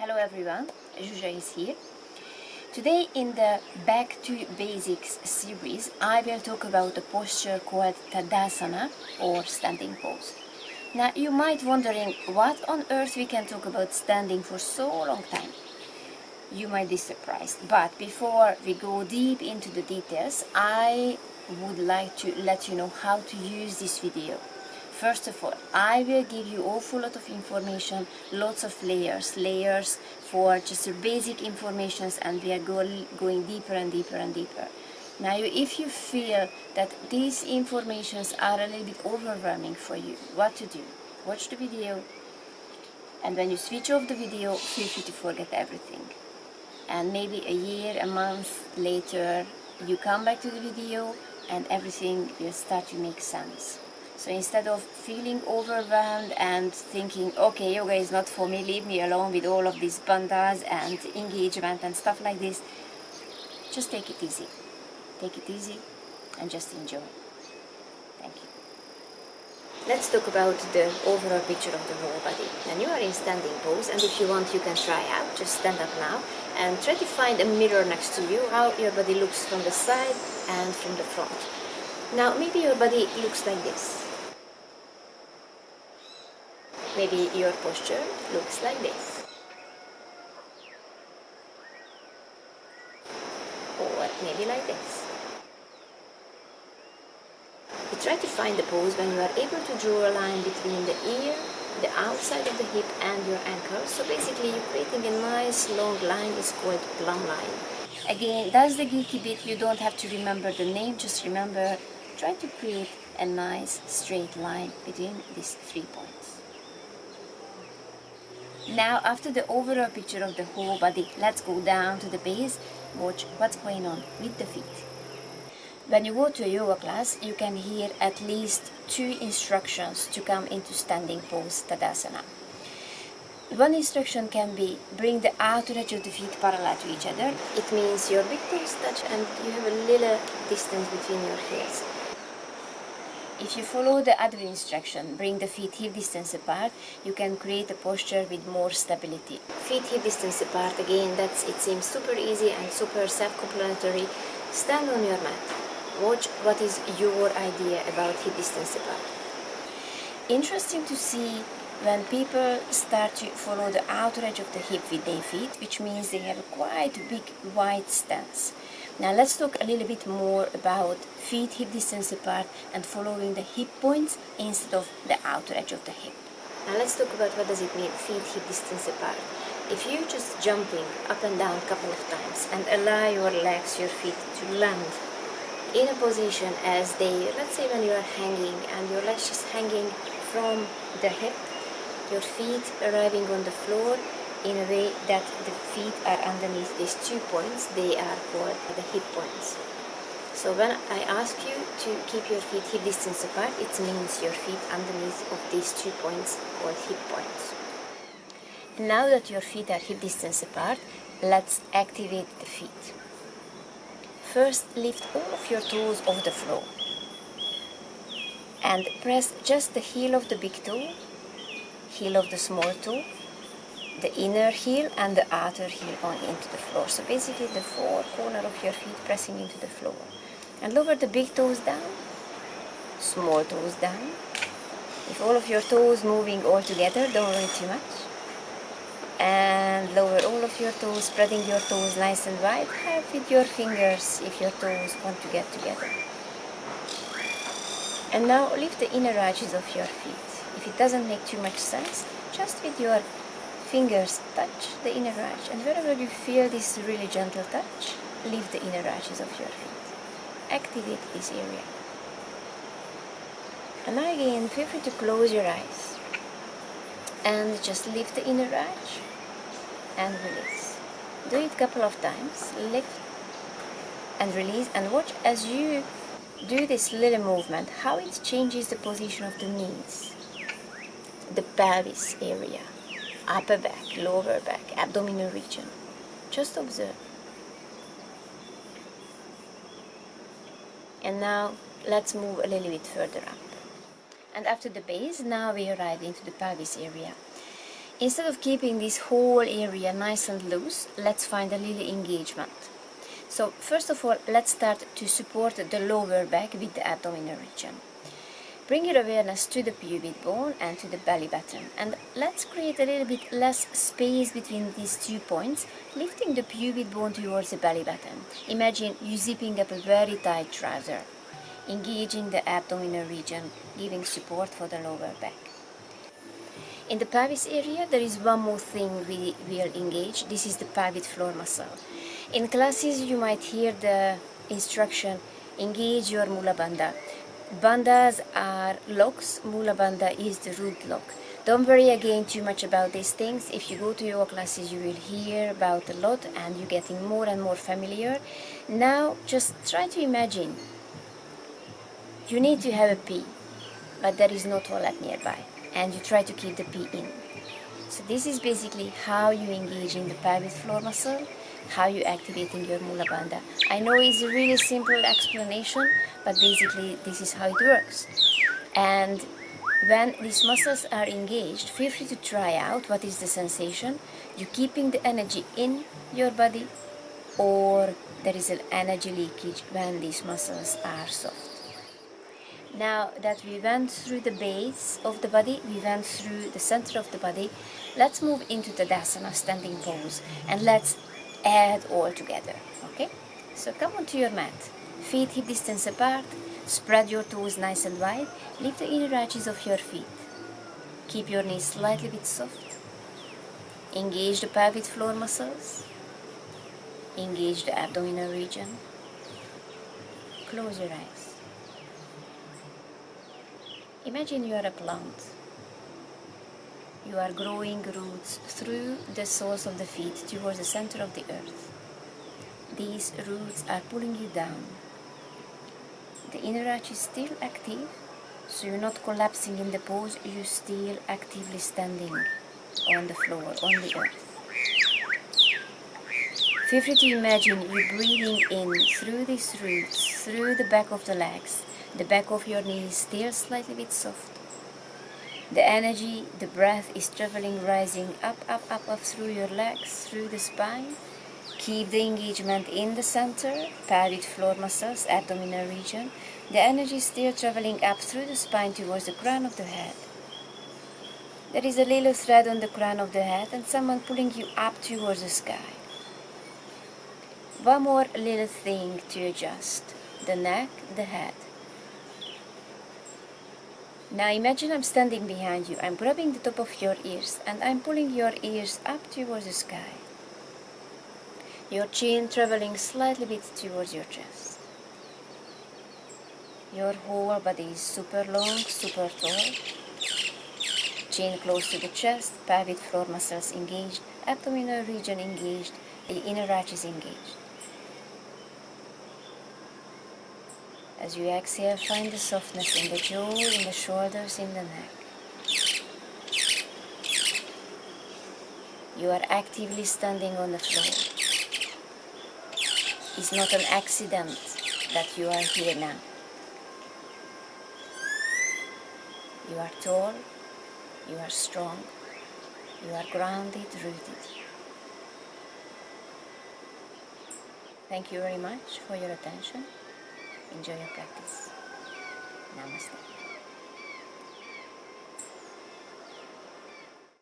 Hello everyone, Zsuzsa is here. Today in the Back to Basics series, I will talk about a posture called Tadasana or standing pose. Now you might wondering what on earth we can talk about standing for so long time. You might be surprised, but before we go deep into the details, I would like to let you know how to use this video. First of all, I will give you awful lot of information, lots of layers for just the basic informations, and we are going deeper and deeper and deeper. Now, if you feel that these informations are a little bit overwhelming for you, what to do? Watch the video, and when you switch off the video, feel free to forget everything. And maybe a year, a month later, you come back to the video and everything will start to make sense. So instead of feeling overwhelmed and thinking, okay, yoga is not for me, leave me alone with all of these bandhas and engagement and stuff like this, just take it easy. Take it easy and just enjoy. Thank you. Let's talk about the overall picture of the whole body. And you are in standing pose, and if you want, you can try out. Just stand up now and try to find a mirror next to you, how your body looks from the side and from the front. Now, maybe your body looks like this. Maybe your posture looks like this. Or maybe like this. You try to find the pose when you are able to draw a line between the ear, the outside of the hip and your ankle. So basically you're creating a nice long line. It's called plumb line. Again, that's the geeky bit. You don't have to remember the name, just remember, try to create a nice straight line between these 3 points. Now, after the overall picture of the whole body, let's go down to the base. Watch what's going on with the feet. When you go to a yoga class, you can hear at least 2 instructions to come into standing pose Tadasana. One instruction can be bring the outer edge of the feet parallel to each other. It means your big toes touch and you have a little distance between your heels. If you follow the other instruction, bring the feet hip distance apart, you can create a posture with more stability. Feet hip distance apart, again, it seems super easy and super self-complementary. Stand on your mat. Watch what is your idea about hip distance apart. Interesting to see when people start to follow the outer edge of the hip with their feet, which means they have a quite big wide stance. Now let's talk a little bit more about feet hip distance apart and following the hip points instead of the outer edge of the hip. Now let's talk about what does it mean, feet hip distance apart. If you're just jumping up and down a couple of times and allow your legs, your feet to land in a position as they, let's say when you are hanging and your legs just hanging from the hip, your feet arriving on the floor in a way that the feet are underneath these 2 points, they are called the hip points. So when I ask you to keep your feet hip distance apart, it means your feet underneath of these 2 points called hip points. Now that your feet are hip distance apart, let's activate the feet. First, lift all of your toes off the floor and press just the heel of the big toe, heel of the small toe, the inner heel and the outer heel on into the floor. So basically the 4 corners of your feet pressing into the floor. And lower the big toes down, small toes down. If all of your toes moving all together, don't worry too much. And lower all of your toes, spreading your toes nice and wide. Help with your fingers if your toes want to get together. And now lift the inner arches of your feet. If it doesn't make too much sense, just with your fingers touch the inner arch, and wherever you feel this really gentle touch, lift the inner arches of your feet. Activate this area. And now again, feel free to close your eyes and just lift the inner arch and release. Do it a couple of times. Lift and release, and watch as you do this little movement, how it changes the position of the knees, the pelvis area, upper back, lower back, abdominal region. Just observe. And now let's move a little bit further up. And after the base, now we arrive into the pelvis area. Instead of keeping this whole area nice and loose, let's find a little engagement. So first of all, let's start to support the lower back with the abdominal region. Bring your awareness to the pubic bone and to the belly button, and let's create a little bit less space between these 2 points, lifting the pubic bone towards the belly button. Imagine you zipping up a very tight trouser, engaging the abdominal region, giving support for the lower back. In the pelvis area, there is one more thing we will engage. This is the pelvic floor muscle. In classes, you might hear the instruction, engage your mula bandha. Bandhas are locks, mula bandha is the root lock. Don't worry again too much about these things. If you go to yoga classes, you will hear about a lot and you're getting more and more familiar. Now, just try to imagine. You need to have a pee, but there is no toilet nearby, and you try to keep the pee in. So this is basically how you engage in the pelvic floor muscle, how you activating your mula bandha. I know it's a really simple explanation, but basically this is how it works. And when these muscles are engaged, feel free to try out what is the sensation. You're keeping the energy in your body, or there is an energy leakage when these muscles are soft. Now that we went through the base of the body, we went through the center of the body, let's move into Tadasana, standing pose, and let's add all together, okay? So come onto your mat, feet hip distance apart, spread your toes nice and wide, lift the inner arches of your feet. Keep your knees slightly bit soft. Engage the pelvic floor muscles. Engage the abdominal region. Close your eyes. Imagine you are a plant. You are growing roots through the soles of the feet towards the center of the earth. These roots are pulling you down. The inner arch is still active, so you're not collapsing in the pose, you're still actively standing on the floor, on the earth. Feel free to imagine you breathing in through these roots, through the back of the legs. The back of your knees still slightly bit soft. The energy, the breath is traveling, rising up, up, up, up through your legs, through the spine. Keep the engagement in the center, pelvic floor muscles, abdominal region. The energy is still traveling up through the spine towards the crown of the head. There is a little thread on the crown of the head and someone pulling you up towards the sky. One more little thing to adjust. The neck, the head. Now imagine I'm standing behind you, I'm grabbing the top of your ears and I'm pulling your ears up towards the sky. Your chin traveling slightly bit towards your chest. Your whole body is super long, super tall. Chin close to the chest, pelvic floor muscles engaged, abdominal region engaged, the inner arch is engaged. As you exhale, find the softness in the jaw, in the shoulders, in the neck. You are actively standing on the floor. It's not an accident that you are here now. You are tall, you are strong, you are grounded, rooted. Thank you very much for your attention. Enjoy your practice. Namaste.